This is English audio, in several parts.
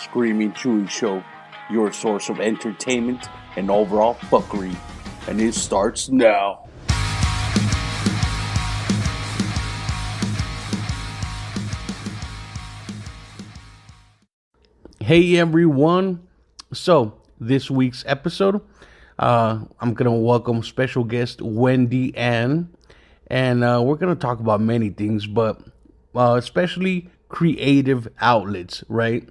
Screaming Chewy Show, your source of entertainment and overall fuckery. And it starts now. Hey everyone. So, this week's episode, I'm going to welcome special guest Wendy Ann. And we're going to talk about many things, but especially creative outlets, right?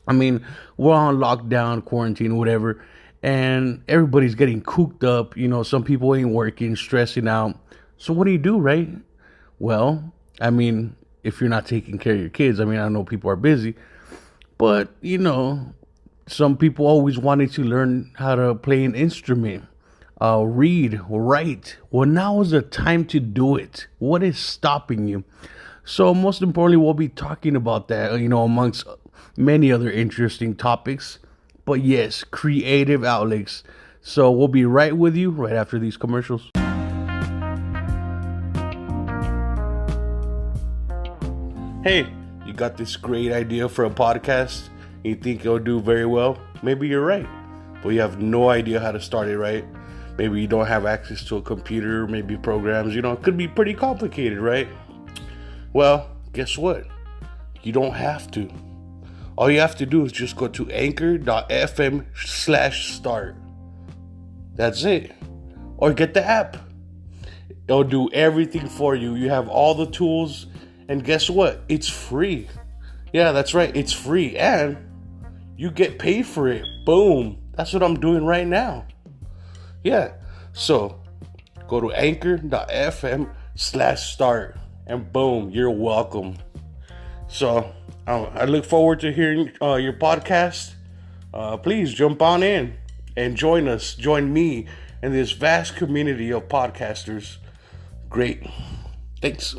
I mean, we're on lockdown, quarantine, whatever, and everybody's getting cooped up. You know, some people ain't working, stressing out. So what do you do, right? Well, I mean, if you're not taking care of your kids, I mean, I know people are busy, but some people always wanted to learn how to play an instrument, read, write. Well, now is the time to do it. What is stopping you? So, most importantly, we'll be talking about that, amongst many other interesting topics. But yes, creative outlets. So, we'll be right with you right after these commercials. Hey, you got this great idea for a podcast? You think it'll do very well? Maybe you're right, but you have no idea how to start it, right? Maybe you don't have access to a computer, maybe programs, it could be pretty complicated, right? Well, guess what? You don't have to. All you have to do is just go to anchor.fm/start. That's it. Or get the app. It'll do everything for you. You have all the tools, and guess what? It's free. Yeah, that's right. It's free, and you get paid for it. Boom. That's what I'm doing right now. Yeah. So go to anchor.fm/start, and boom, you're welcome. So I look forward to hearing your podcast. Please jump on in and join us. Join me in this vast community of podcasters. Great. Thanks.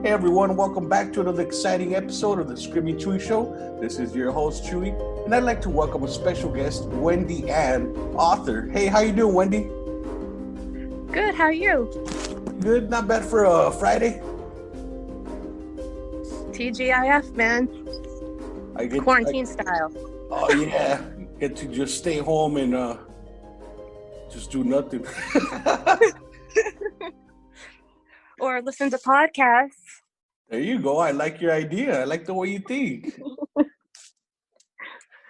Hey everyone, welcome back to another exciting episode of the Screaming Chewy Show. This is your host Chewy, and I'd like to welcome a special guest, Wendy Ann, author. Hey, how you doing, Wendy? Good, how are you? Good, not bad for a Friday. TGIF, man. Quarantine style. Oh yeah, get to just stay home and just do nothing. Or listen to podcasts. There you go. I like your idea. I like the way you think.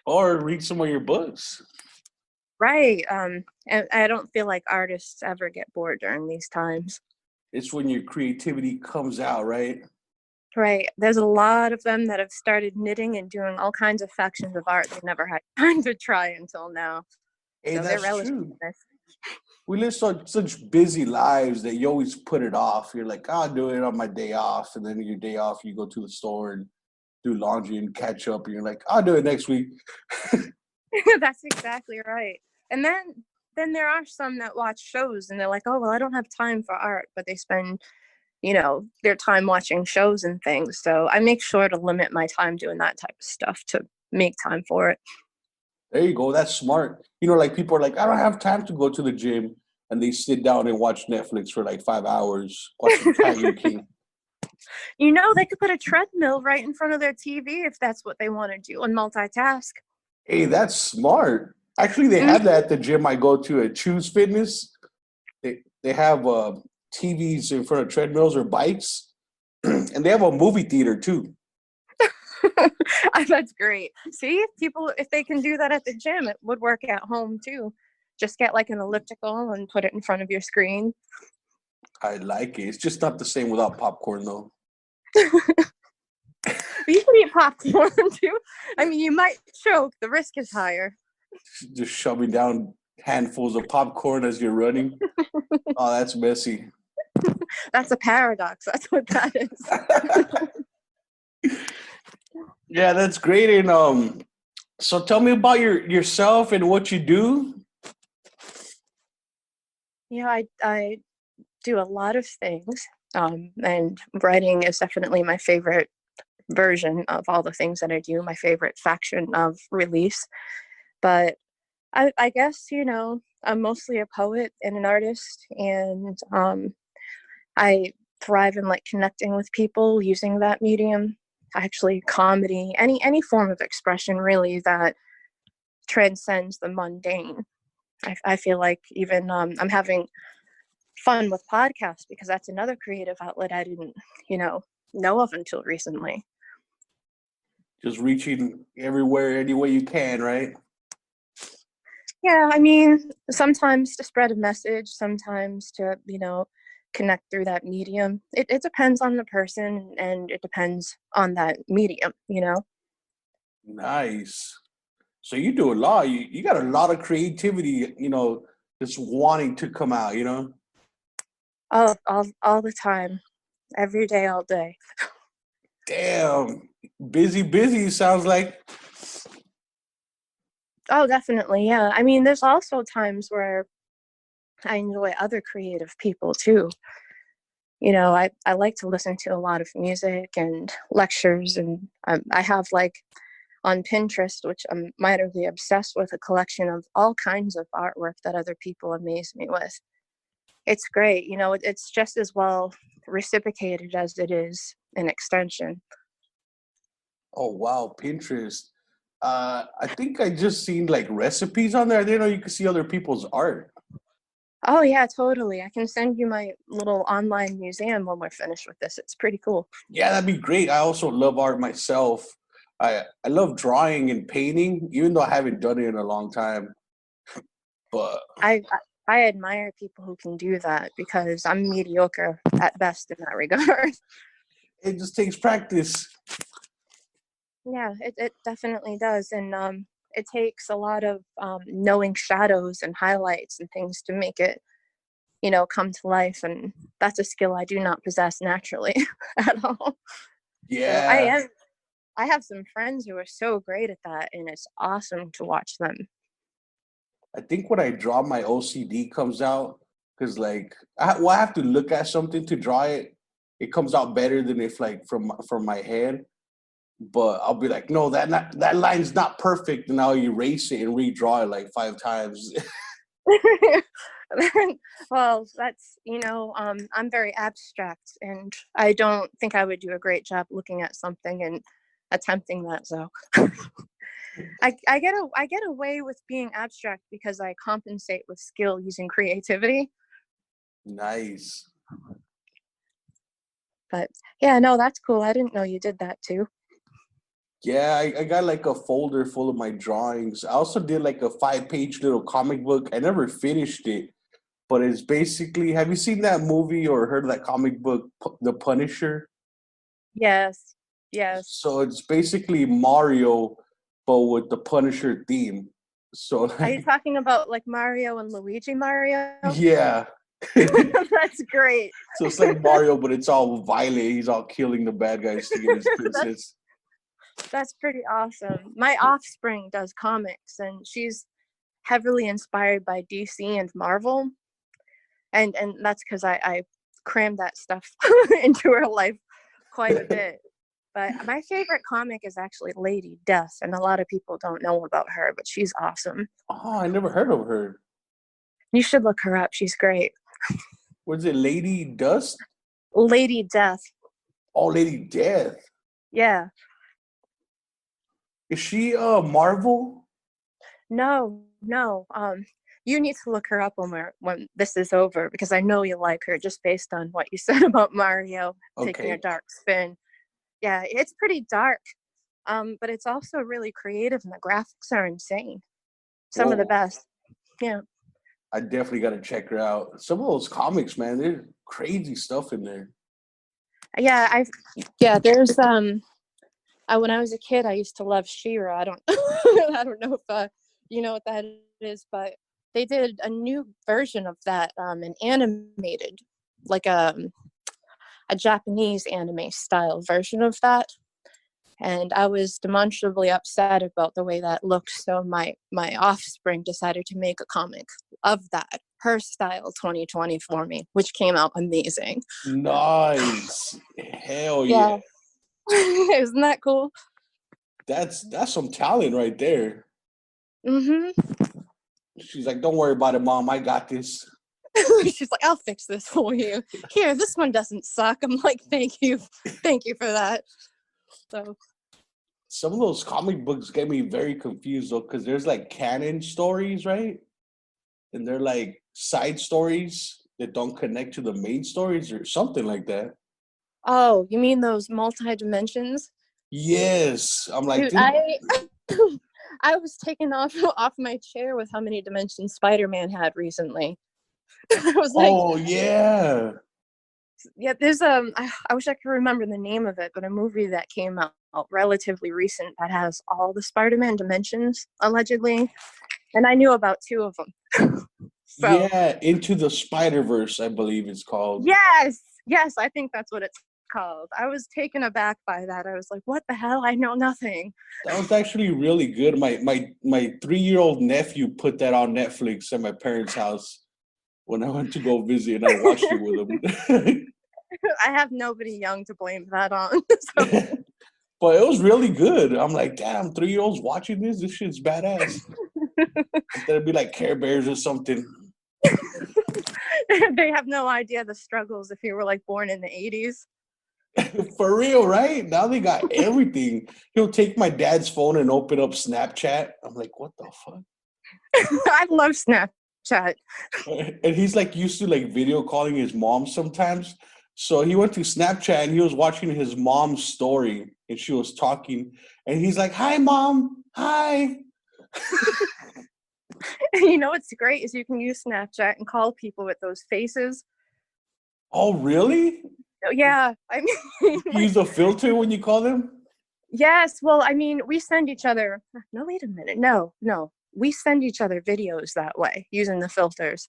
Or read some of your books. Right. And I don't feel like artists ever get bored during these times. It's when your creativity comes out, right? Right. There's a lot of them that have started knitting and doing all kinds of factions of art they never had time to try until now. Hey, so that's they're true. We live such busy lives that you always put it off. You're like, I'll do it on my day off. And then your day off, you go to the store and do laundry and catch up. And you're like, I'll do it next week. That's exactly right. And then there are some that watch shows and they're like, oh, well, I don't have time for art. But they spend, their time watching shows and things. So I make sure to limit my time doing that type of stuff to make time for it. There you go. That's smart. Like people are like, I don't have time to go to the gym. And they sit down and watch Netflix for like 5 hours, watching Tiger King. They could put a treadmill right in front of their TV if that's what they want to do and multitask. Hey, that's smart. Actually, they have that at the gym I go to at Choose Fitness. They have TVs in front of treadmills or bikes. And they have a movie theater too. That's great. See, if they can do that at the gym, it would work at home too. Just get like an elliptical and put it in front of your screen. I like it. It's just not the same without popcorn though. You can eat popcorn too. I mean, you might choke. The risk is higher. Just shoving down handfuls of popcorn as you're running. Oh, that's messy. That's a paradox. That's what that is. Yeah, that's great. And so tell me about yourself and what you do. I do a lot of things, and writing is definitely my favorite version of all the things that I do, my favorite faction of release. But I guess, I'm mostly a poet and an artist, and I thrive in like connecting with people using that medium. Actually, comedy, any form of expression really that transcends the mundane. I feel like even I'm having fun with podcasts because that's another creative outlet I didn't, you know, know of until recently. Just reaching everywhere, any way you can, right? Yeah, I mean, sometimes to spread a message, sometimes to, connect through that medium. It depends on the person and it depends on that medium. Nice. So you do a lot. You got a lot of creativity, just wanting to come out. All the time, every day, all day. Damn. Busy sounds like. Oh, definitely. Yeah. I mean, there's also times where I enjoy other creative people too. I like to listen to a lot of music and lectures, and I have like on Pinterest, which I'm mightily obsessed with, a collection of all kinds of artwork that other people amaze me with. It's great. It's just as well reciprocated as it is an extension. Oh wow, Pinterest. I think I just seen like recipes on there. I didn't know you could see other people's art. Oh, yeah, totally. I can send you my little online museum when we're finished with this. It's pretty cool. Yeah, that'd be great. I also love art myself. I love drawing and painting, even though I haven't done it in a long time. But I I admire people who can do that because I'm mediocre at best in that regard. it just takes practice. Yeah, it definitely does. And it takes a lot of knowing shadows and highlights and things to make it, come to life. And that's a skill I do not possess naturally at all. So Yeah, I have some friends who are so great at that, and it's awesome to watch them. I think when I draw, my OCD comes out because like I have to look at something to draw it. It comes out better than if like from my head. But I'll be like, no, that line's not perfect, and I'll erase it and redraw it like 5 times. Well, that's, I'm very abstract, and I don't think I would do a great job looking at something and attempting that. So I get away with being abstract because I compensate with skill using creativity. Nice. But yeah, no, that's cool. I didn't know you did that too. Yeah, I got like a folder full of my drawings. I also did like a 5-page little comic book. I never finished it, but it's basically, have you seen that movie or heard of that comic book, The Punisher? Yes, yes. So it's basically Mario, but with the Punisher theme. So Are you like, talking about like Mario and Luigi Mario? yeah. That's great. So it's like Mario, but it's all violent. He's all killing the bad guys to get his that's princess. that's pretty awesome. My offspring does comics, and she's heavily inspired by DC and Marvel, and that's because I crammed that stuff into her life quite a bit. But my favorite comic is actually Lady Death, and a lot of people don't know about her, but she's awesome. Oh, I never heard of her. You should look her up. She's great. Was it Lady Dust? Lady Death. Oh, Lady Death. Yeah. Is she Marvel? No, no. You need to look her up when this is over because I know you like her just based on what you said about Mario taking a Okay. dark spin. Yeah, it's pretty dark. But it's also really creative and the graphics are insane. Some of the Whoa. best. Yeah. I definitely got to check her out. Some of those comics, man, there's crazy stuff in there. There's when I was a kid I used to love She-Ra. I don't I don't know if you know what that is, but they did a new version of that, an animated. like a Japanese anime style version of that. And I was demonstrably upset about the way that looked. So my offspring decided to make a comic of that, her style 2020 for me, which came out amazing. Nice. Hell yeah. Yeah. Isn't that cool? That's some talent right there. Mm-hmm. She's like, don't worry about it, Mom. I got this. She's like, I'll fix this for you. Here, this one doesn't suck. I'm like, thank you for that. So Some of those comic books get me very confused though, because there's like canon stories, right? And they're like side stories that don't connect to the main stories or something like that. oh, you mean those multi-dimensions? Yes. I'm like, Dude, dude, I was taken off my chair with how many dimensions Spider-Man had recently. I was like, oh yeah. yeah, there's I wish I could remember the name of it, but a movie that came out relatively recent that has all the Spider-Man dimensions allegedly, and I knew about 2 of them. So Yeah, Into the Spider-Verse, I believe it's called. yes, I think that's what it's called. I was taken aback by that. I was like, what the hell? I know nothing. That was actually really good. My 3-year-old nephew put that on Netflix at my parents' house when I went to go visit, and I watched it with him. I have nobody young to blame that on. So. But it was really good. I'm like, damn, 3-year-olds watching this? This shit's badass. That'd be like Care Bears or something. They have no idea the struggles if you were like born in the 80s. For real, right? Now they got everything. He'll take my dad's phone and open up Snapchat. I'm like, what the fuck? I love Snapchat. And he's like used to like video calling his mom sometimes. So he went to Snapchat and he was watching his mom's story and she was talking and he's like, "Hi, Mom. Hi." You know what's great is you can use Snapchat and call people with those faces. Oh, really? Yeah, I mean, You use a filter when you call them? yes. Well, I mean, we send each other. No, wait a minute. No, we send each other videos that way using the filters.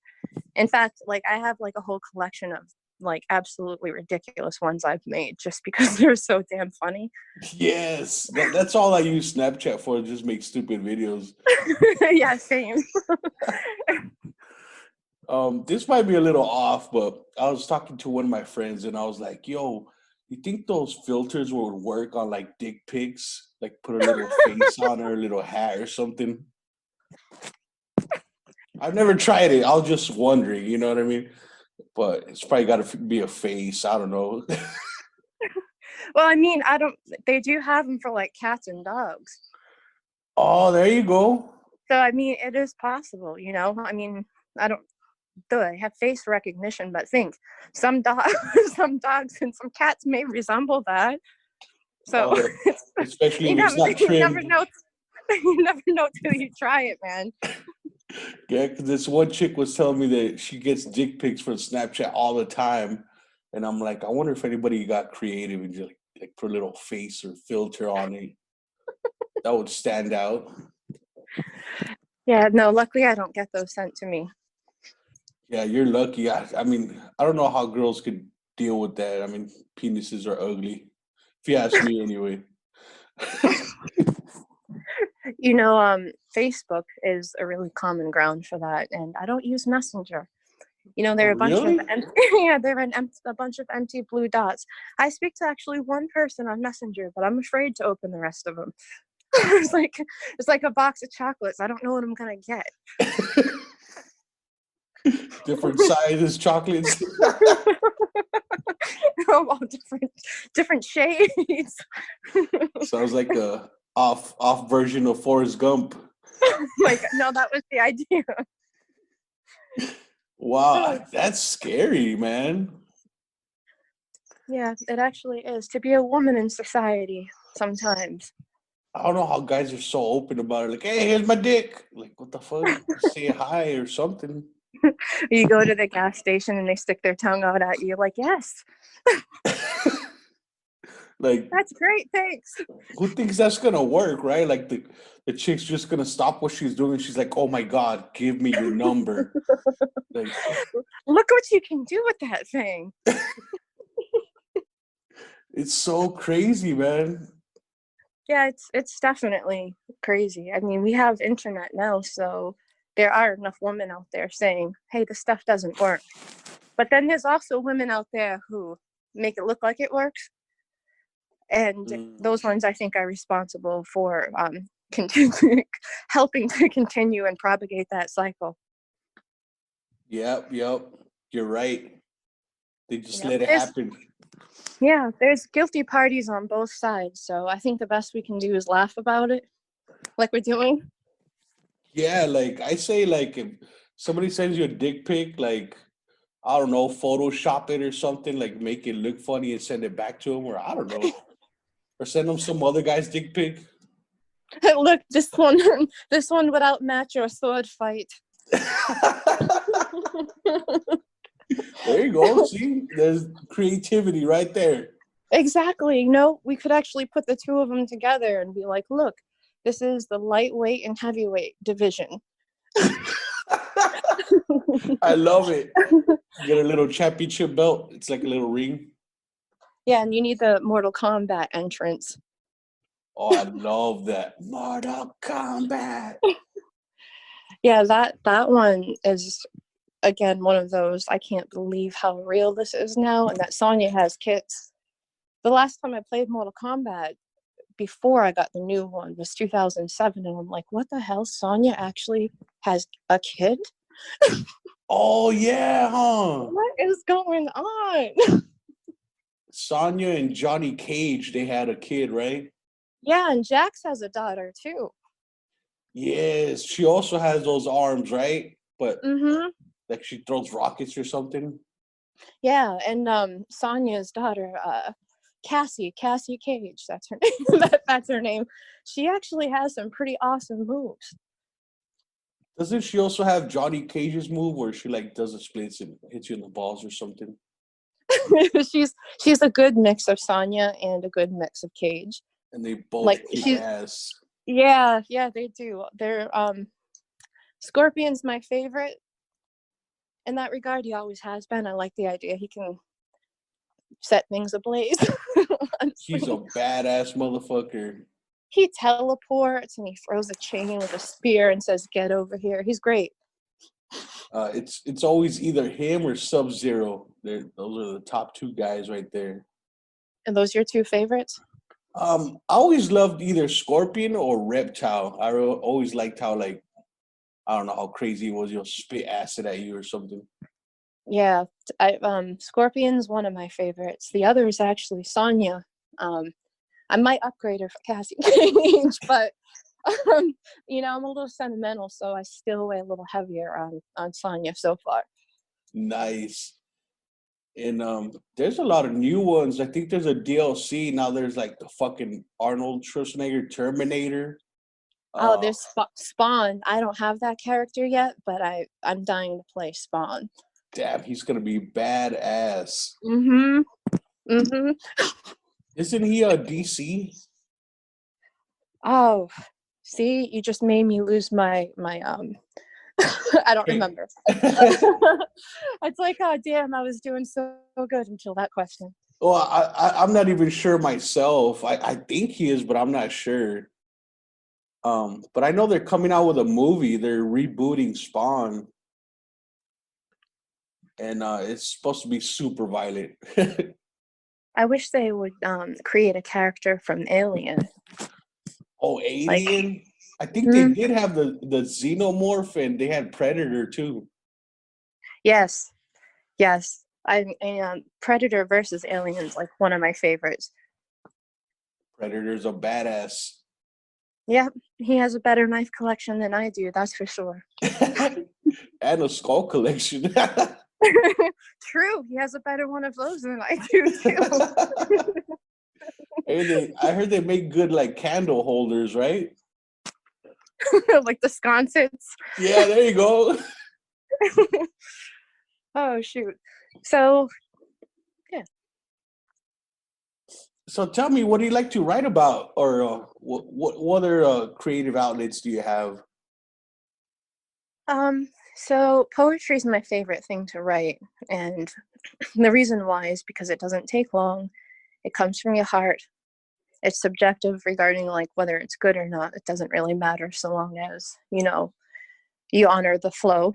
In fact, like I have like a whole collection of like absolutely ridiculous ones I've made just because they're so damn funny. Yes. That's all I use Snapchat for, just make stupid videos. Yeah, same. This might be a little off, but I was talking to one of my friends and I was like, yo, you think those filters would work on like dick pics? Like put a little face on or a little hat or something? I've never tried it. I was just wondering, you know what I mean? But it's probably got to be a face. I don't know. Well, I mean, they do have them for like cats and dogs. Oh, there you go. So, I mean, it is possible, you know? I mean, I don't, they have face recognition, but think some dogs, some dogs and some cats may resemble that. So, especially if you it's never, not you never trimmed. know. You never know till you try it, man. Yeah, because this one chick was telling me that she gets dick pics from Snapchat all the time. And I'm like, I wonder if anybody got creative and just like put a little face or filter on it. That would stand out. Yeah, no, luckily I don't get those sent to me. Yeah, you're lucky. I mean, I don't know how girls could deal with that. I mean, penises are ugly. If you ask me anyway. You know, Facebook is a really common ground for that, and I don't use Messenger. You know, there Oh, are a bunch really? of yeah, there are a bunch of empty blue dots. I speak to actually one person on Messenger, but I'm afraid to open the rest of them. It's like a box of chocolates. I don't know what I'm gonna get. Different sizes chocolates. All different shades. Sounds like a off version of Forrest Gump. Like, no, that was the idea. Wow, that's scary, man. Yeah, it actually is to be a woman in society sometimes. I don't know how guys are so open about it. Like, hey, here's my dick. Like, what the fuck? Say hi or something. You go to the gas station and they stick their tongue out at you, like, yes. Like, That's great. Thanks. who thinks that's gonna work, right? Like the chick's just gonna stop what she's doing. She's like, "Oh my god, give me your number." Like, Look what you can do with that thing. it's so crazy, man. Yeah, it's definitely crazy. I mean, we have internet now, so there are enough women out there saying, "Hey, this stuff doesn't work." But then there's also women out there who make it look like it works, and Mm. those ones I think are responsible for continue, helping to continue and propagate that cycle. Yep, yep. You're right. They You just know, let it there's happen. yeah, there's guilty parties on both sides. So I think the best we can do is laugh about it, like we're doing. Yeah, like I say, like if somebody sends you a dick pic, like I don't know, Photoshop it or something, like make it look funny and send it back to them, or I don't know, or send them some other guy's dick pic. Look, this one, this one without match or sword fight. There you go. See, there's creativity right there. Exactly. You know, we could actually put the two of them together and be like, look, this is the lightweight and heavyweight division. I love it. Get a little championship belt. It's like a little ring. Yeah, and you need the Mortal Kombat entrance. Oh, I love that. Mortal Kombat. Yeah, that one is again one of those I can't believe how real this is now, and that Sonya has kids. The last time I played Mortal Kombat before I got the new one was 2007, and I'm like, what the hell? Sonya actually has a kid? Oh yeah, huh? What is going on? Sonya and Johnny Cage, they had a kid, right? Yeah, and Jax has a daughter too. Yes, she also has those arms, right? But Mm-hmm. like she throws rockets or something. Yeah, and Sonya's daughter, Cassie Cage, that's her name. That's her name. She actually has some pretty awesome moves. Doesn't she also have Johnny Cage's move where she like does a splits and hits you in the balls or something? she's a good mix of Sonya and a good mix of Cage. And they both Like kick she's ass. yeah, they do. They're Scorpion's my favorite in that regard. He always has been. I like the idea he can set things ablaze. He's a badass motherfucker. He teleports and he throws a chain with a spear and says, "Get over here." He's great. It's always either him or Sub Zero. Those are the top two guys right there. And those your two favorites? I always loved either Scorpion or Reptile. Always liked how like I don't know how crazy it was. You'll spit acid at you or something. Yeah, Scorpion's one of my favorites. The other is actually Sonya. I might upgrade her for Cassie Cage, but you know, I'm a little sentimental, so I still weigh a little heavier on Sonya so far. Nice. And there's a lot of new ones. I think there's a DLC now. There's like the fucking Arnold Schwarzenegger Terminator. Oh, Uh, there's Spawn. I don't have that character yet, but I'm dying to play Spawn. damn, he's gonna be badass. Mm-hmm. Mm-hmm. Isn't he a DC? Oh, see, you just made me lose my I don't remember. It's like, oh damn, I was doing so good until that question. Well, I'm not even sure myself. I think he is, but I'm not sure. But I know they're coming out with a movie. They're rebooting Spawn, and it's supposed to be super violent. I wish they would create a character from Alien. Oh, Like, Alien! I think they did have the Xenomorph, and they had Predator too. yes, yes. Predator versus Aliens, like one of my favorites. Predator's a badass. Yeah, he has a better knife collection than I do, that's for sure. And a skull collection. True, he has a better one of those than I do too. I heard they make good like candle holders, right? Like the sconces. Yeah, there you go. Oh shoot. So yeah. So tell me, what do you like to write about, or what other creative outlets do you have? So poetry is my favorite thing to write, and the reason why is because it doesn't take long. It comes from your heart. It's subjective regarding like whether it's good or not. It doesn't really matter so long as, you honor the flow.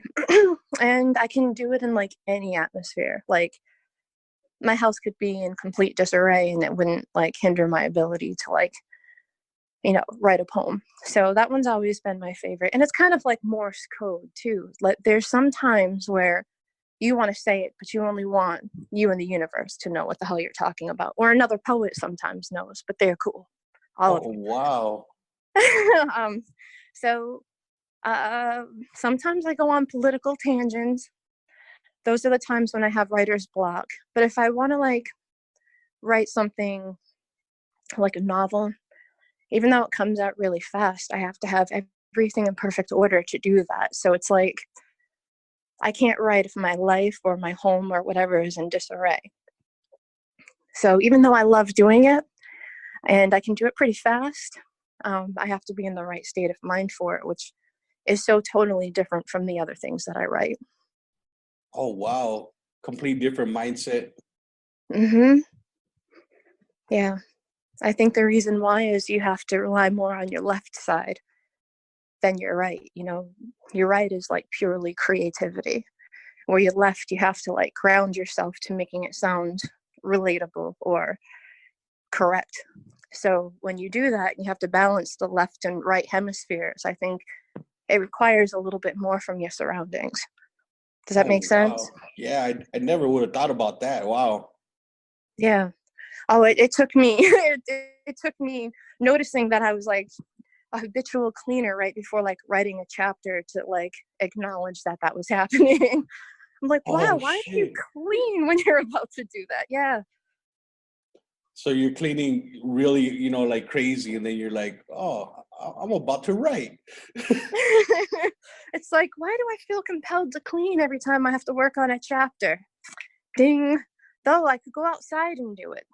And I can do it in like any atmosphere. Like my house could be in complete disarray and it wouldn't like hinder my ability to like, write a poem. So that one's always been my favorite. And it's kind of like Morse code too. Like there's some times where you want to say it, but you only want you and the universe to know what the hell you're talking about. Or another poet sometimes knows, but they're cool. All of Oh, wow. them. So uh, sometimes I go on political tangents. Those are the times when I have writer's block. But if I want to like write something like a novel, even though it comes out really fast, I have to have everything in perfect order to do that. So it's like I can't write if my life or my home or whatever is in disarray. So even though I love doing it and I can do it pretty fast, I have to be in the right state of mind for it, which is so totally different from the other things that I write. Oh, wow. Complete different mindset. Mm-hmm. Yeah. I think the reason why is you have to rely more on your left side than your right. Your right is like purely creativity. Where your left, you have to like ground yourself to making it sound relatable or correct. So when you do that, you have to balance the left and right hemispheres. I think it requires a little bit more from your surroundings. Does that Oh, make sense? wow. Yeah, I never would have thought about that. Wow. Yeah. Oh, it took me it took me noticing that I was like a habitual cleaner right before like writing a chapter to like acknowledge that that was happening. I'm like, wow, Oh, why do you shit. clean when you're about to do that? Yeah. So you're cleaning really, like crazy, and then you're like, oh, I'm about to write. It's like, why do I feel compelled to clean every time I have to work on a chapter? Ding. Though I could go outside and do it.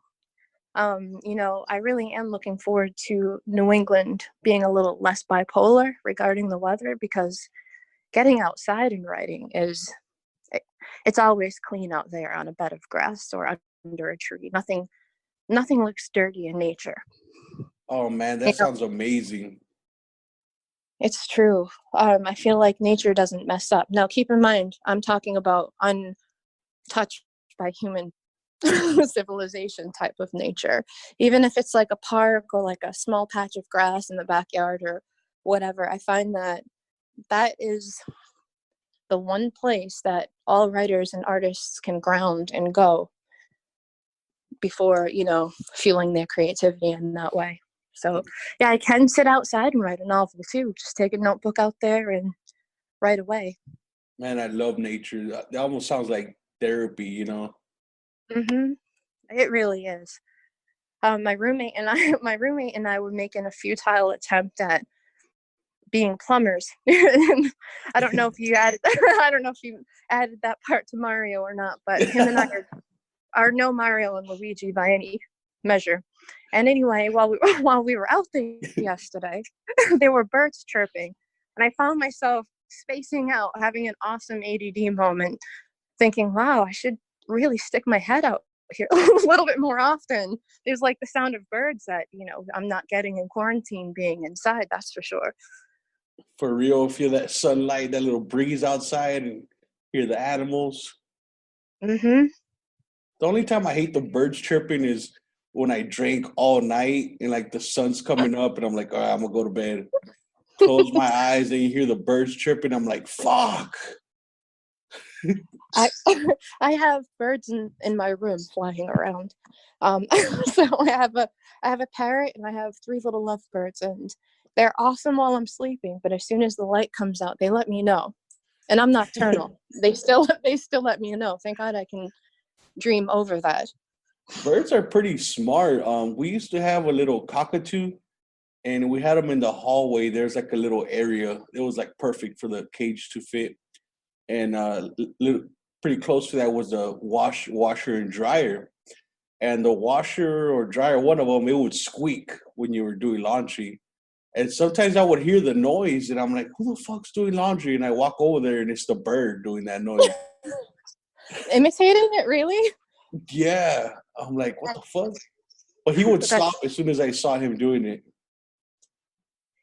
I really am looking forward to New England being a little less bipolar regarding the weather because getting outside and writing it's always clean out there on a bed of grass or under a tree. Nothing looks dirty in nature. Oh, man, You that know, sounds amazing. it's true. I feel like nature doesn't mess up. Now, keep in mind, I'm talking about untouched by human civilization type of nature. Even if it's like a park or like a small patch of grass in the backyard or whatever, I find that that is the one place that all writers and artists can ground and go before, fueling their creativity in that way. So, yeah, I can sit outside and write a novel too. Just take a notebook out there and write away. Man, I love nature. That almost sounds like therapy. Mm-hmm. It really is. My roommate and I were making a futile attempt at being plumbers. I don't know if you added, I don't know if you added that part to Mario or not, but him and I are no Mario and Luigi by any measure. And anyway, while we were out there yesterday, there were birds chirping, and I found myself spacing out, having an awesome ADD moment, thinking, "Wow, I should really stick my head out here a little bit more often." There's like the sound of birds that I'm not getting in quarantine being inside. That's for sure. For real, feel that sunlight, that little breeze outside, and hear the animals. Mm-hmm. The only time I hate the birds chirping is when I drank all night and like the sun's coming up, and I'm like, all right, I'm gonna go to bed. Close my eyes, and you hear the birds chirping. I'm like, fuck. I I have birds in my room flying around. So I have a parrot and I have three little lovebirds, and they're awesome while I'm sleeping. But as soon as the light comes out, they let me know. And I'm nocturnal. They still let me know. Thank God I can dream over that. Birds are pretty smart. We used to have a little cockatoo, and we had them in the hallway. There's like a little area. It was like perfect for the cage to fit, and pretty close to that was a washer and dryer. and the washer or dryer, one of them, it would squeak when you were doing laundry. And sometimes I would hear the noise, and I'm like, "Who the fuck's doing laundry?" And I walk over there, and it's the bird doing that noise. Imitating it, really? Yeah, I'm like, "What the fuck?" But he would That's stop as soon as I saw him doing it.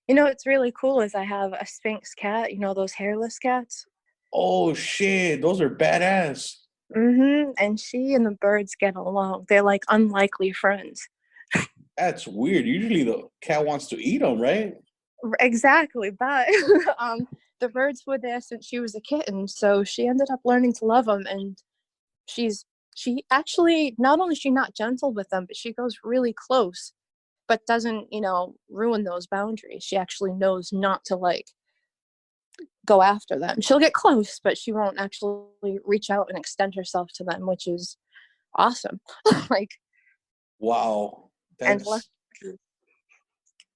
what's really cool is I have a Sphynx cat. You know those hairless cats. Oh shit, those are badass. And she and the birds get along. They're like unlikely friends. That's weird. Usually the cat wants to eat them, right? Exactly, but the birds were there since she was a kitten, so she ended up learning to love them. And she's she actually not only is she not gentle with them, but she goes really close, but doesn't ruin those boundaries. She actually knows not to like go after them. She'll get close, but she won't actually reach out and extend herself to them, which is awesome. Like, Wow, and lucky. that's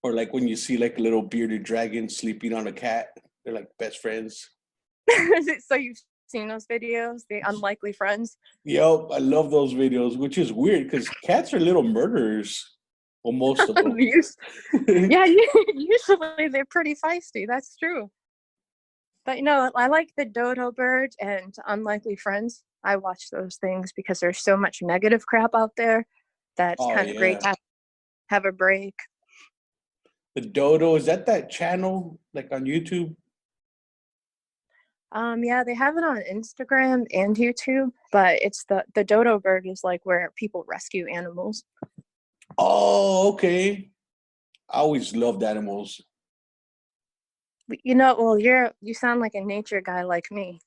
or like when you see like a little bearded dragon sleeping on a cat. They're like best friends. So you've seen those videos, the unlikely friends? Yep, I love those videos, which is weird because cats are little murderers. Well, most of them. Yeah, usually they're pretty feisty. That's true. But I like the dodo bird and unlikely friends. I watch those things because there's so much negative crap out there that's Oh kind of great yeah, to have a break. the dodo, is that channel like on YouTube? Yeah, they have it on Instagram and YouTube, but it's the dodo bird is like where people rescue animals. Oh, okay. I always loved animals. Well, you sound like a nature guy like me.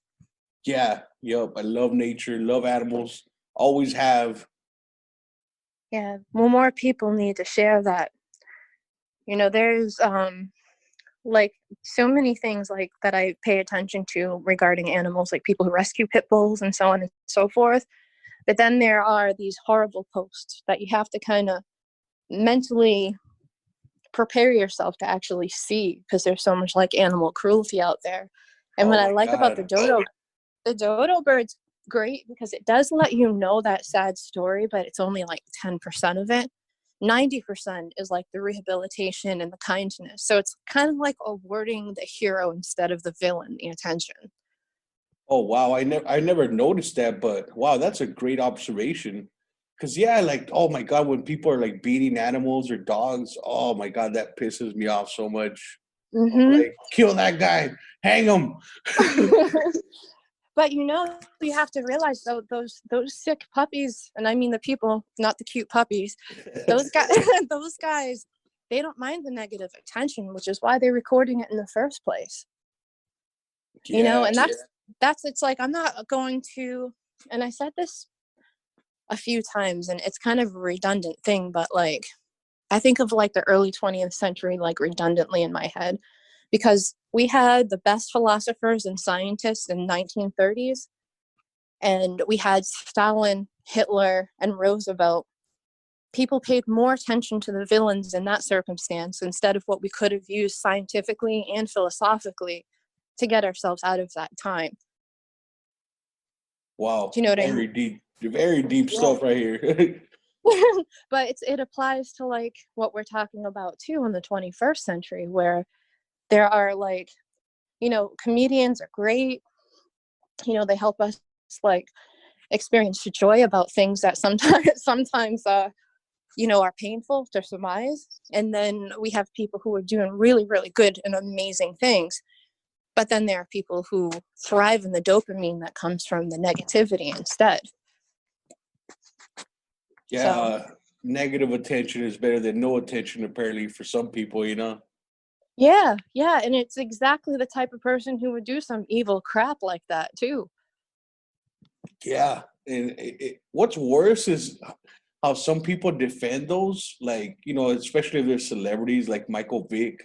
Yeah, yep. I love nature, love animals. Always have. Yeah, well, more people need to share that. There's like so many things like that I pay attention to regarding animals, like people who rescue pit bulls and so on and so forth. But then there are these horrible posts that you have to kind of mentally prepare yourself to actually see because there's so much like animal cruelty out there. And what Oh I my like about God. the dodo bird's great because it does let you know that sad story, but it's only like 10% of it. 90% is like the rehabilitation and the kindness. So it's kind of like awarding the hero instead of the villain the attention. Oh wow, I never noticed that, but wow, that's a great observation. Cause yeah, like oh my God, when people are like beating animals or dogs, oh my God, that pisses me off so much. Mm-hmm. Like kill that guy, hang him. But you have to realize though those sick puppies, and I mean the people, not the cute puppies. Those guys, those guys, they don't mind the negative attention, which is why they're recording it in the first place. Yeah, And that's it's like I'm not going to, and I said this a few times, and it's kind of a redundant thing, but like I think of like the early 20th century like redundantly in my head because we had the best philosophers and scientists in 1930s, and we had Stalin, Hitler, and Roosevelt. People paid more attention to the villains in that circumstance instead of what we could have used scientifically and philosophically to get ourselves out of that time. wow, Do you know what I mean? very deep Yeah. stuff right here. But it applies to like what we're talking about too in the 21st century, where there are like, comedians are great. They help us like experience joy about things that sometimes sometimes are painful to surmise. And then we have people who are doing really, really good and amazing things. But then there are people who thrive in the dopamine that comes from the negativity instead. So, Yeah, negative attention is better than no attention, apparently, for some people. yeah, yeah. And it's exactly the type of person who would do some evil crap like that, too. Yeah, and what's worse is how some people defend those, like especially if they're celebrities, like Michael Vick,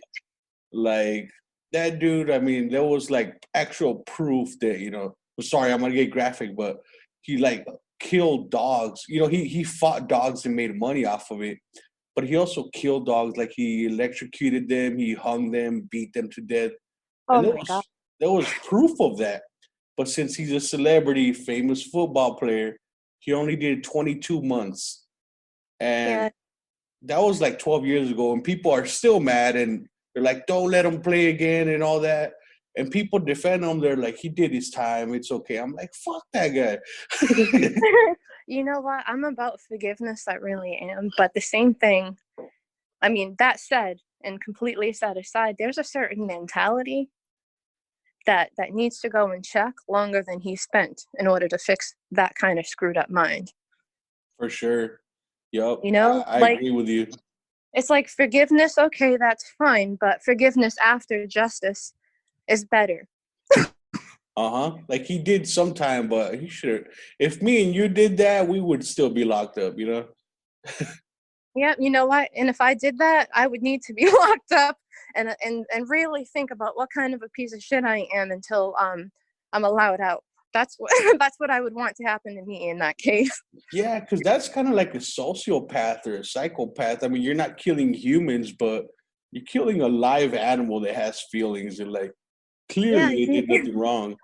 like that dude. I mean, there was like actual proof that Sorry, I'm gonna get graphic, but he like killed dogs. He fought dogs and made money off of it, but he also killed dogs. Like he electrocuted them, he hung them, beat them to death, Oh and there my God. was there was proof of that. But since he's a celebrity, famous football player, he only did 22 months. And that was like 12 years ago, and people are still mad, and they're like, don't let him play again and all that. And people defend him. They're like, he did his time. It's okay. I'm like, fuck that guy. You know what? I'm about forgiveness. I really am. But the same thing, I mean, that said, and completely set aside, there's a certain mentality that needs to go in check longer than he spent in order to fix that kind of screwed up mind. For sure. Yep. You know, I like, agree with you. it's like forgiveness, okay, that's fine, but forgiveness after justice is better. Like he did sometime, but he should. If me and you did that, we would still be locked up, you know? Yeah, you know what? And if I did that, I would need to be locked up and really think about what kind of a piece of shit I am until I'm allowed out. That's what that's what I would want to happen to me in that case. Yeah, because that's kind of like a sociopath or a psychopath. I mean, you're not killing humans, but you're killing a live animal that has feelings, and like Yeah, clearly they did nothing wrong.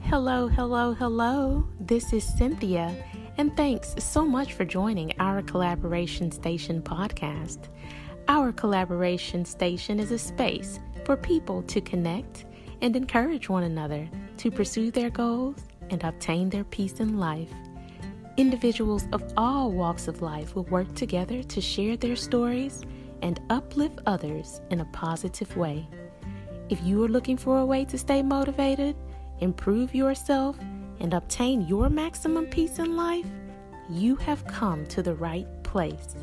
Hello, hello, hello. This is Cynthia, and thanks so much for joining our Collaboration Station podcast. Our Collaboration Station is a space for people to connect and encourage one another to pursue their goals and obtain their peace in life. Individuals of all walks of life will work together to share their stories and uplift others in a positive way. If you are looking for a way to stay motivated, improve yourself, and obtain your maximum peace in life, you have come to the right place.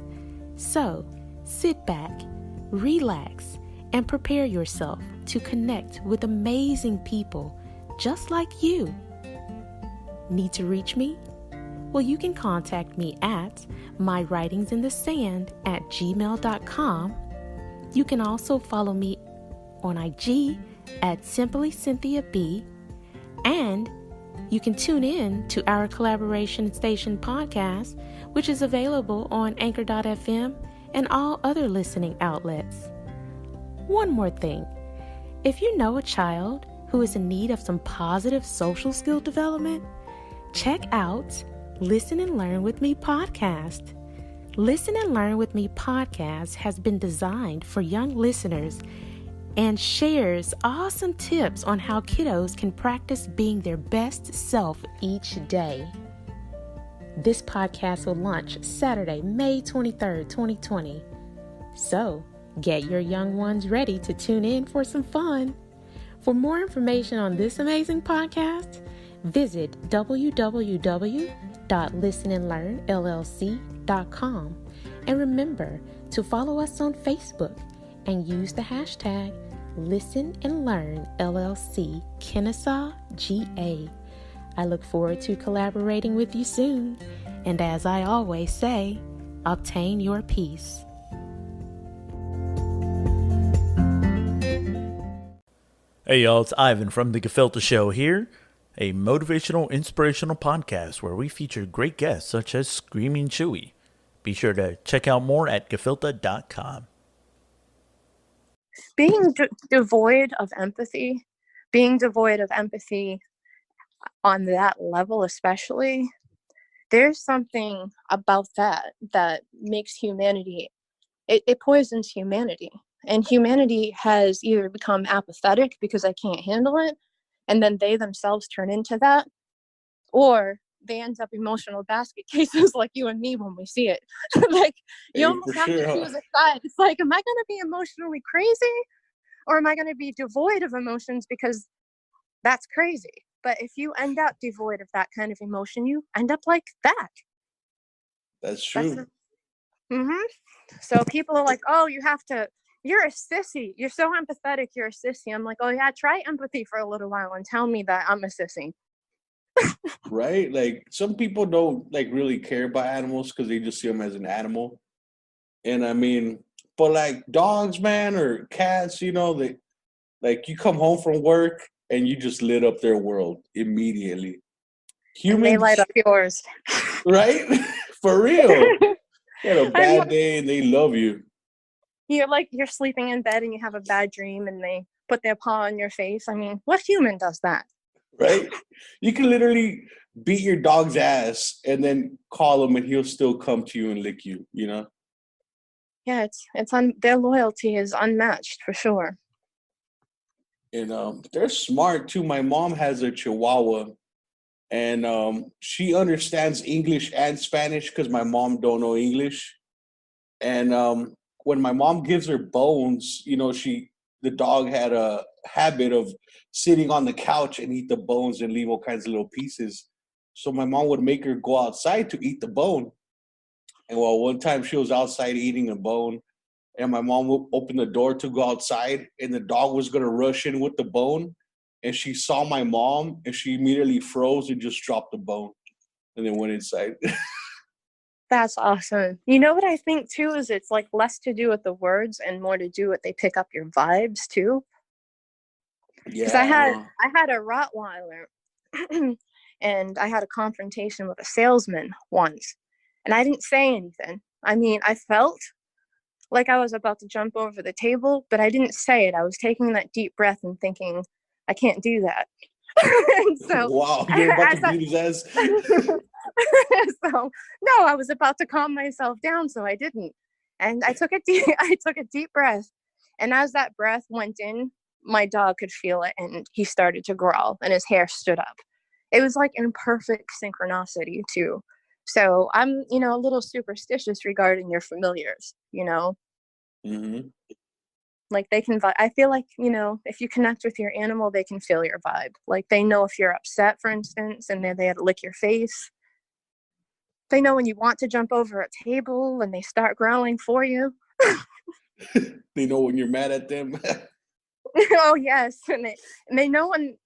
So, sit back, relax, and prepare yourself to connect with amazing people just like you. Need to reach me? Well, you can contact me at mywritingsinthesand@gmail.com. You can also follow me on IG at simplycynthiab. And you can tune in to our Collaboration Station podcast, which is available on Anchor.fm and all other listening outlets. One more thing. If you know a child who is in need of some positive social skill development, check out Listen and Learn with Me podcast. Listen and Learn with Me podcast has been designed for young listeners and shares awesome tips on how kiddos can practice being their best self each day. This podcast will launch Saturday, May 23rd, 2020. So, get your young ones ready to tune in for some fun. For more information on this amazing podcast, visit www.listenandlearnllc.com. And remember to follow us on Facebook and use the hashtag Listen and Learn LLC Kennesaw GA. I look forward to collaborating with you soon. And as I always say, obtain your peace. Hey y'all, it's Ivan from The Gefilte Show here, a motivational, inspirational podcast where we feature great guests such as Screaming Chewy. Be sure to check out more at gefilte.com. Being devoid of empathy on that level especially, there's something about that makes humanity, it poisons humanity. And humanity has either become apathetic because I can't handle it, and then they themselves turn into that, or they end up emotional basket cases like you and me when we see it. Like, you almost have to choose a side. It's like, am I going to be emotionally crazy, or am I going to be devoid of emotions because that's crazy? But if you end up devoid of that kind of emotion, you end up like that. That's true. So people are like, oh, you're a sissy. You're so empathetic. You're a sissy. I'm like, oh yeah, try empathy for a little while and tell me that I'm a sissy. Right? Like, some people don't like really care about animals because they just see them as an animal. And I mean, but like dogs, man, or cats, you know, they like, you come home from work and you just lit up their world immediately. Humans, and they light up yours. Right? For real. You had a bad day and they love you. you're sleeping in bed and you have a bad dream and they put their paw on your face. I mean, what human does that? Right? You can literally beat your dog's ass and then call him and he'll still come to you and lick you, you know? Yeah, their loyalty is unmatched for sure. And they're smart too. My mom has a Chihuahua, and she understands English and Spanish because my mom don't know English. And when my mom gives her bones, the dog had a habit of sitting on the couch and eat the bones and leave all kinds of little pieces. So my mom would make her go outside to eat the bone. And well, one time she was outside eating a bone, and my mom would open the door to go outside, and the dog was gonna rush in with the bone, and she saw my mom, and she immediately froze and just dropped the bone, and then went inside. That's awesome. You know what I think too is it's like less to do with the words and more to do with they pick up your vibes too. Because Yeah. I had a Rottweiler, and I had a confrontation with a salesman once, and I didn't say anything. I mean, I felt like I was about to jump over the table, but I didn't say it. I was taking that deep breath and thinking, I can't do that. And so, Wow, you're about to as I, beat his ass. so no, I was about to calm myself down, so I didn't. And I took a deep breath, and as that breath went in, my dog could feel it, and he started to growl, and his hair stood up. It was like in perfect synchronicity too. So I'm, a little superstitious regarding your familiars. Hmm. Like they can I feel like, if you connect with your animal, they can feel your vibe. Like they know if you're upset, for instance, and they had to lick your face. They know when you want to jump over a table and they start growling for you. They know when you're mad at them. Oh yes, and they know when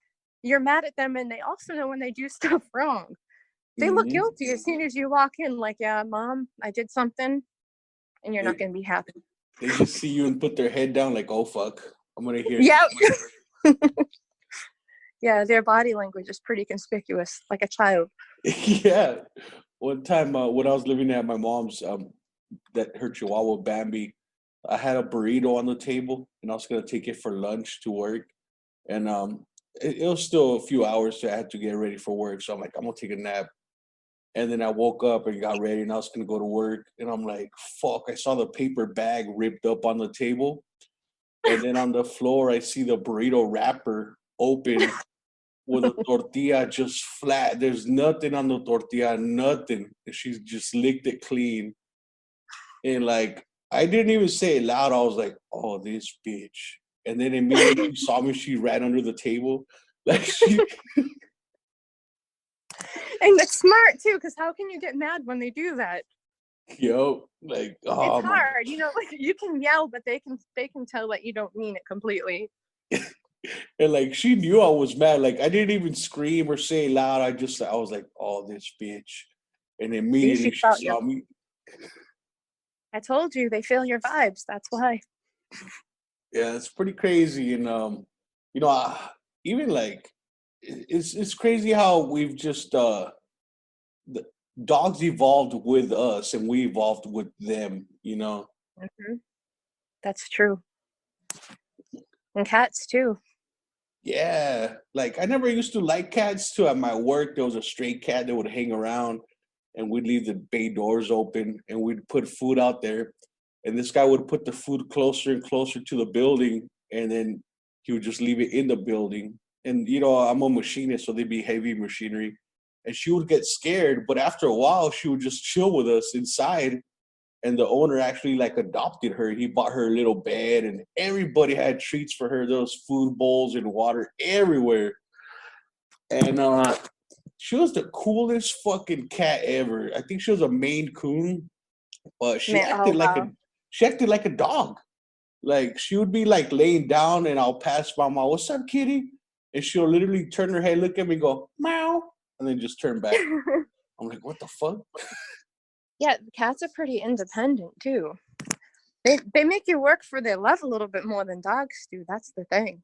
you're mad at them, and they also know when they do stuff wrong. They look Hmm. guilty as soon as you walk in, like, yeah, mom, I did something, and you're not They, going to be happy. they just see you and put their head down like, oh, fuck. I'm going to hear Yeah. Yeah, their body language is pretty conspicuous, like a child. Yeah. One time when I was living at my mom's, that her Chihuahua Bambi, I had a burrito on the table and I was gonna take it for lunch to work. And it was still a few hours, so I had to get ready for work. So I'm like, I'm gonna take a nap. And then I woke up and got ready and I was gonna go to work. And I'm like, fuck, I saw the paper bag ripped up on the table. And then on the floor, I see the burrito wrapper open with a tortilla just flat. There's nothing on the tortilla, nothing. And she just licked it clean. And like, I didn't even say it loud. I was like, oh, this bitch. And then immediately she saw me, she ran under the table. Like she And it's smart too, because how can you get mad when they do that? like, It's oh my. hard, like you can yell, but they can tell that you don't mean it completely. And like she knew I was mad. Like I didn't even scream or say it loud. I was like, oh, this bitch. And See, she immediately she felt you. saw me. I told you they feel your vibes. That's why. Yeah, it's pretty crazy. And you know, even like it's crazy how we've just the dogs evolved with us and we evolved with them. Hmm. That's true. And cats too. Yeah, like I never used to like cats too. At my work, there was a stray cat that would hang around, and we'd leave the bay doors open, and we'd put food out there, and this guy would put the food closer and closer to the building, and then he would just leave it in the building. And I'm a machinist, so they'd be heavy machinery, and she would get scared, but after a while, she would just chill with us inside, and the owner actually like adopted her. He bought her a little bed, and everybody had treats for her. There was food bowls and water everywhere, and she was the coolest fucking cat ever. I think she was a Maine Coon, but she Man, oh acted like a wow. she acted like a dog. Like she would be like laying down, and I'll pass by mom. What's up, kitty? And she'll literally turn her head, look at me, go meow, and then just turn back. I'm like, what the fuck? Yeah, cats are pretty independent too. They make you work for their love a little bit more than dogs do. That's the thing.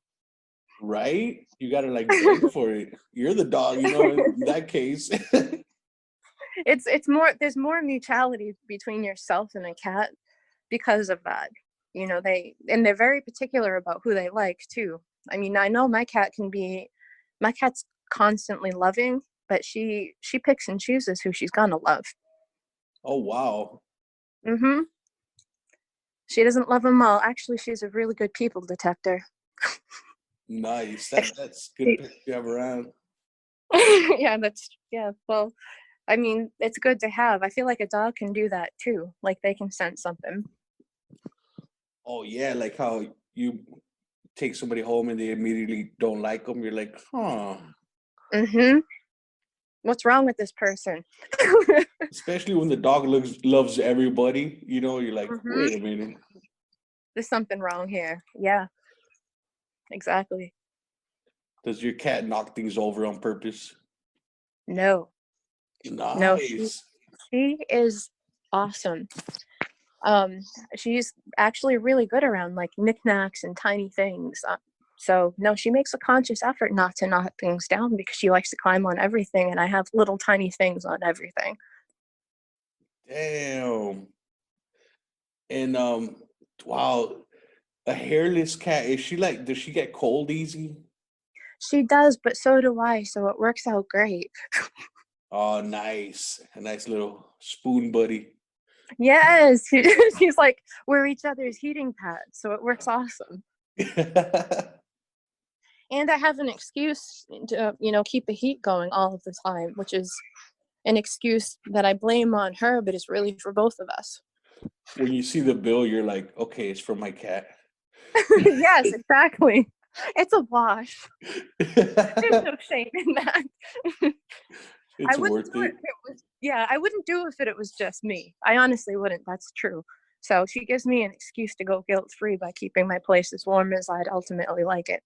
Right? You gotta like beg for it. You're the dog, in that case. It's more, there's more mutuality between yourself and a cat because of that. they're very particular about who they like too. I mean, I know my cat's constantly loving, but she picks and chooses who she's gonna love. Oh, wow. Mm-hmm. She doesn't love them all. Actually, she's a really good people detector. Nice. That's good to have around. Yeah. Well, I mean, it's good to have. I feel like a dog can do that too. Like they can sense something. Oh, yeah. Like how you take somebody home and they immediately don't like them. You're like, huh. Mm-hmm. What's wrong with this person? Especially when the dog loves everybody. You're like, Mm-hmm. wait a minute. There's something wrong here. Yeah, exactly. Does your cat knock things over on purpose? No, Nice. she is awesome. Um, she's actually really good around like knickknacks and tiny things. So no, she makes a conscious effort not to knock things down because she likes to climb on everything, and I have little tiny things on everything. Damn. And wow, a hairless cat. Is she like? Does she get cold easy? She does, but so do I. So it works out great. Oh, nice. A nice little spoon buddy. Yes, she's like we're each other's heating pads, so it works awesome. And I have an excuse to, keep the heat going all of the time, which is an excuse that I blame on her, but it's really for both of us. When you see the bill, you're like, okay, it's for my cat. Yes, exactly. It's a wash. There's no shame in that. It's I wouldn't worth do it it. if it was, yeah, I wouldn't do it if it was just me. I honestly wouldn't. That's true. So she gives me an excuse to go guilt-free by keeping my place as warm as I'd ultimately like it.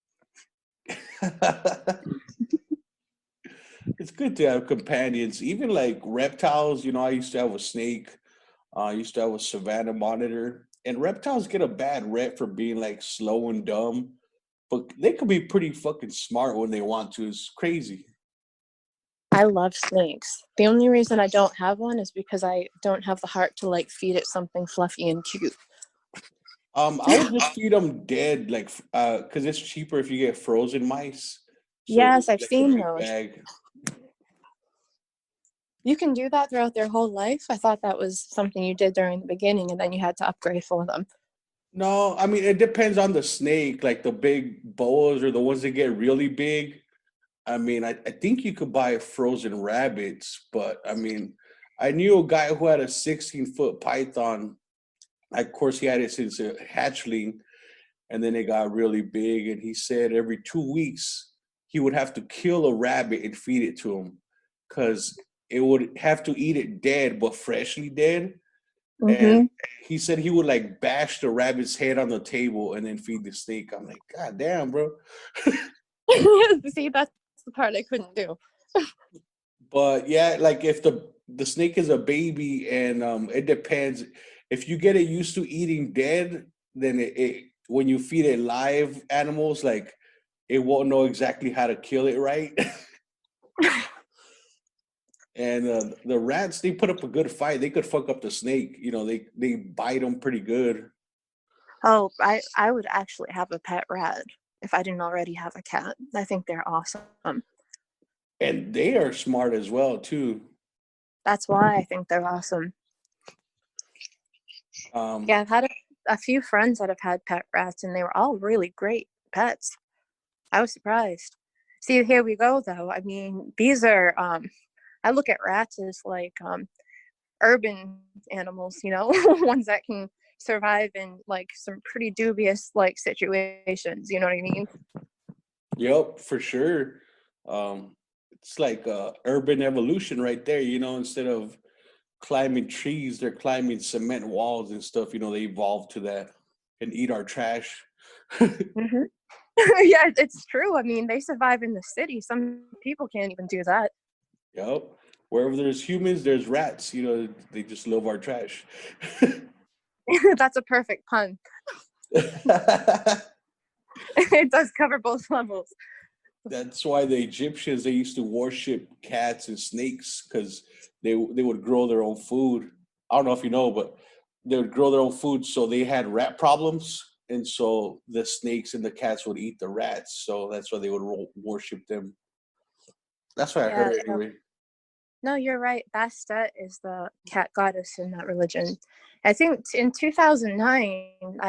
It's good to have companions, even like reptiles. I used to have a snake. I used to have a Savannah monitor, and reptiles get a bad rep for being like slow and dumb, but they could be pretty fucking smart when they want to. It's crazy. I love snakes. The only reason I don't have one is because I don't have the heart to like feed it something fluffy and cute. I would just feed them dead, like, because it's cheaper if you get frozen mice. So Yes, just I've like a seen big those. bag. You can do that throughout their whole life. I thought that was something you did during the beginning and then you had to upgrade for them. No, I mean it depends on the snake. Like the big boas or the ones that get really big. I mean, I think you could buy frozen rabbits, but I mean, I knew a guy who had a 16-foot python. Of course, he had it since a hatchling, and then it got really big. And he said every 2 weeks he would have to kill a rabbit and feed it to him because it would have to eat it dead, but freshly dead. And Mm-hmm. he said he would like bash the rabbit's head on the table and then feed the snake. I'm like, God damn, bro. See, that's the part I couldn't do. But yeah, like if the snake is a baby, and it depends. If you get it used to eating dead, then it when you feed it live animals, like it won't know exactly how to kill it right. And the rats, they put up a good fight. They could fuck up the snake. They bite them pretty good. Oh, I would actually have a pet rat if I didn't already have a cat. I think they're awesome. And they are smart as well too. That's why I think they're awesome. Um, Yeah, I've had a few friends that have had pet rats, and they were all really great pets. I was surprised. See, here we go, though. I mean, these are, I look at rats as like urban animals, ones that can survive in like some pretty dubious like situations. You know what I mean? yep, for sure. It's like urban evolution right there. Instead of climbing trees, they're climbing cement walls and stuff. They evolved to that and eat our trash. Mm-hmm. Yeah, it's true. I mean, they survive in the city. Some people can't even do that. Yep. Wherever there's humans, there's rats. They just love our trash. That's a perfect pun. It does cover both levels. That's why the Egyptians, they used to worship cats and snakes because they would grow their own food. I don't know if you know, but they would grow their own food, so they had rat problems, and so the snakes and the cats would eat the rats. So that's why they would worship them. That's what I Yeah, heard anyway. no, you're right. Bastet is the cat goddess in that religion. I think in 2009,